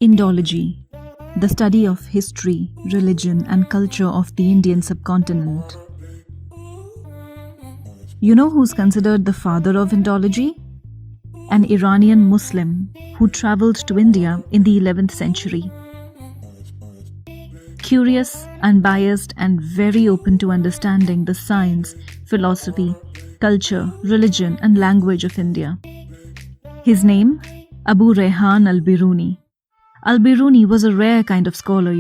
Indology, the study of history, religion, and culture of the Indian subcontinent. You know who's considered the father of Indology? An Iranian Muslim who travelled to India in the 11th century. Curious, unbiased, and very open to understanding the science, philosophy, culture, religion, and language of India. His name? Abu Rayhan AlBiruni. AlBiruni was a rare kind of scholar,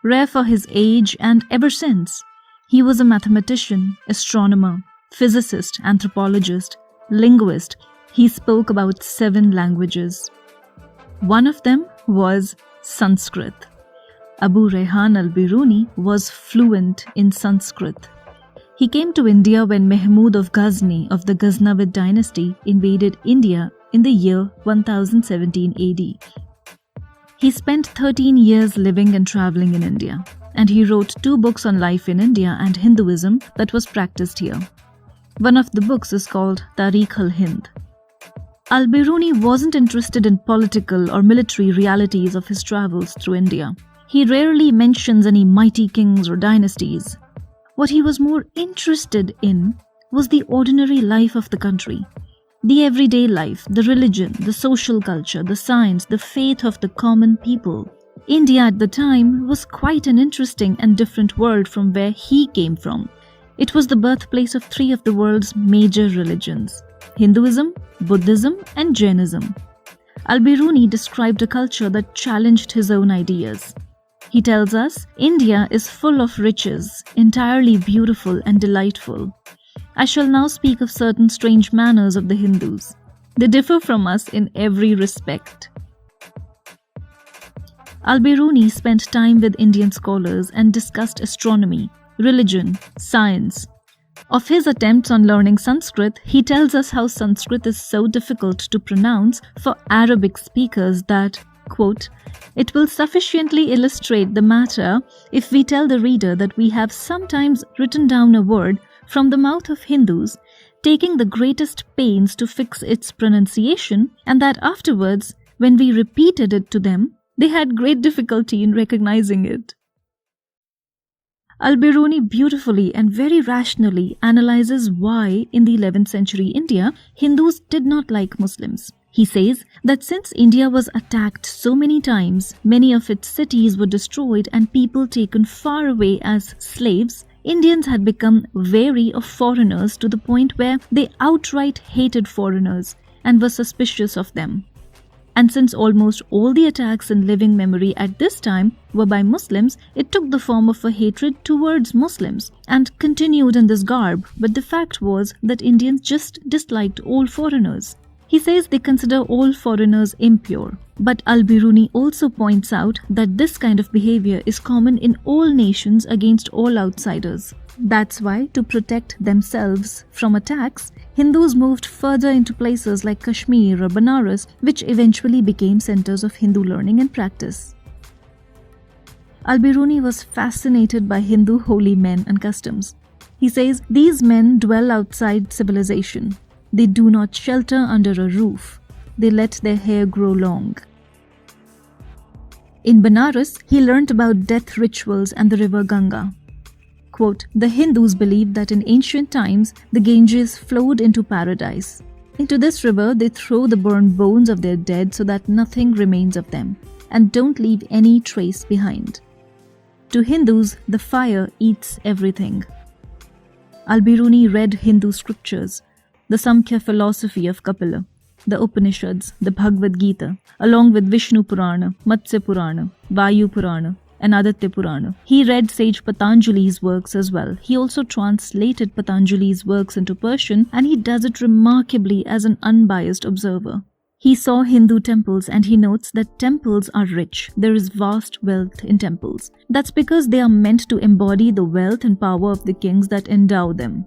rare for his age and ever since. He was a mathematician, astronomer, physicist, anthropologist, linguist. He spoke about 7 languages. One of them was Sanskrit. Abu Rayhan AlBiruni was fluent in Sanskrit. He came to India when Mahmud of Ghazni of the Ghaznavid dynasty invaded India in the year 1017 AD. He spent 13 years living and travelling in India, and he wrote 2 books on life in India and Hinduism that was practiced here. One of the books is called Tariqal Hind. AlBiruni wasn't interested in political or military realities of his travels through India. He rarely mentions any mighty kings or dynasties. What he was more interested in was the ordinary life of the country. The everyday life, the religion, the social culture, the science, the faith of the common people. India at the time was quite an interesting and different world from where he came from. It was the birthplace of 3 of the world's major religions: Hinduism, Buddhism, and Jainism. AlBiruni described a culture that challenged his own ideas. He tells us, India is full of riches, entirely beautiful and delightful. I shall now speak of certain strange manners of the Hindus. They differ from us in every respect. AlBiruni spent time with Indian scholars and discussed astronomy, religion, science. Of his attempts on learning Sanskrit, he tells us how Sanskrit is so difficult to pronounce for Arabic speakers that, quote, "It will sufficiently illustrate the matter if we tell the reader that we have sometimes written down a word from the mouth of Hindus, taking the greatest pains to fix its pronunciation, and that afterwards, when we repeated it to them, they had great difficulty in recognizing it." AlBiruni beautifully and very rationally analyzes why, in the 11th century India, Hindus did not like Muslims. He says that since India was attacked so many times, many of its cities were destroyed and people taken far away as slaves, Indians had become wary of foreigners to the point where they outright hated foreigners and were suspicious of them. And since almost all the attacks in living memory at this time were by Muslims, it took the form of a hatred towards Muslims and continued in this garb, but the fact was that Indians just disliked all foreigners. He says they consider all foreigners impure. But AlBiruni also points out that this kind of behavior is common in all nations against all outsiders. That's why, to protect themselves from attacks, Hindus moved further into places like Kashmir or Banaras, which eventually became centers of Hindu learning and practice. AlBiruni was fascinated by Hindu holy men and customs. He says these men dwell outside civilization. They do not shelter under a roof. They let their hair grow long. In Banaras, he learnt about death rituals and the river Ganga. Quote, "The Hindus believed that in ancient times, the Ganges flowed into paradise. Into this river, they throw the burned bones of their dead so that nothing remains of them, and don't leave any trace behind. To Hindus, the fire eats everything." AlBiruni read Hindu scriptures, the Samkhya philosophy of Kapila, the Upanishads, the Bhagavad Gita, along with Vishnu Purana, Matsya Purana, Vayu Purana, and Aditya Purana. He read sage Patanjali's works as well. He also translated Patanjali's works into Persian, and he does it remarkably as an unbiased observer. He saw Hindu temples and he notes that temples are rich. There is vast wealth in temples. That's because they are meant to embody the wealth and power of the kings that endow them.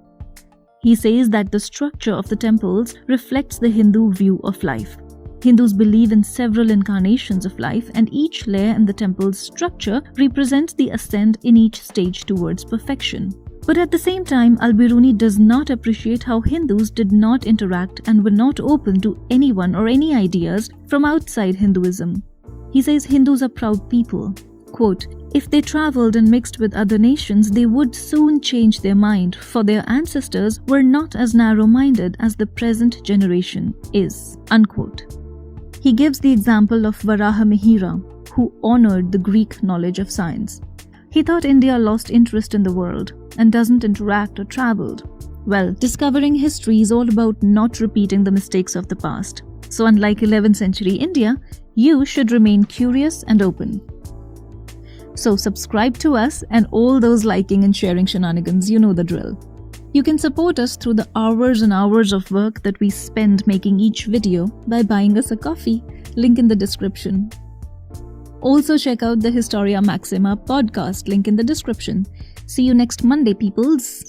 He says that the structure of the temples reflects the Hindu view of life. Hindus believe in several incarnations of life, and each layer in the temple's structure represents the ascent in each stage towards perfection. But at the same time, AlBiruni does not appreciate how Hindus did not interact and were not open to anyone or any ideas from outside Hinduism. He says Hindus are proud people. Quote, if they travelled and mixed with other nations, they would soon change their mind, for their ancestors were not as narrow-minded as the present generation is. Unquote. He gives the example of Varahamihira, who honoured the Greek knowledge of science. He thought India lost interest in the world and doesn't interact or travelled. Well, discovering history is all about not repeating the mistakes of the past. So unlike 11th century India, you should remain curious and open. So subscribe to us and all those liking and sharing shenanigans, you know the drill. You can support us through the hours and hours of work that we spend making each video by buying us a coffee, link in the description. Also check out the Historia Maxima podcast, link in the description. See you next Monday, peoples.